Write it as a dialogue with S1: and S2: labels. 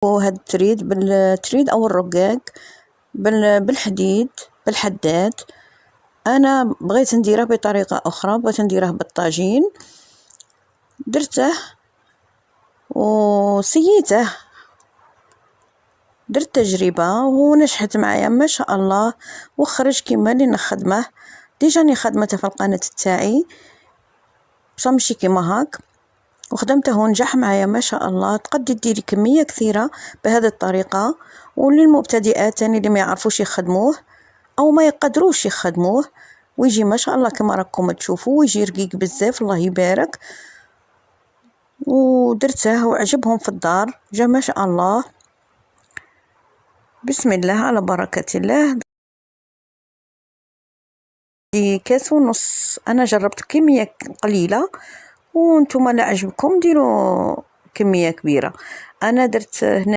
S1: وهاد التريد بالتريد او الرقاق بالحديد بالحداد. انا بغيت نديره بطريقه اخرى، بغيت نديره بالطاجين، درته وسيته، درت تجربه ونجحت معايا ما شاء الله، وخرج كيما اللي نخدمه. ديجاني خدمته في القناه تاعي بصح ماشي كيما هاك، وخدمته ونجح معايا ما شاء الله. تقدري ديري كميه كثيره بهذه الطريقه. وللمبتدئات تاني اللي ما يعرفوش يخدموه او ما يقدروش يخدموه، ويجي ما شاء الله كما راكم تشوفوا، ويجي رقيق بزاف الله يبارك. ودرته وعجبهم في الدار، جا ما شاء الله بسم الله على بركة الله. دي كاس ونص، انا جربت كمية قليلة وانتم لا عجبكم ديروا كمية كبيرة. انا درت هنا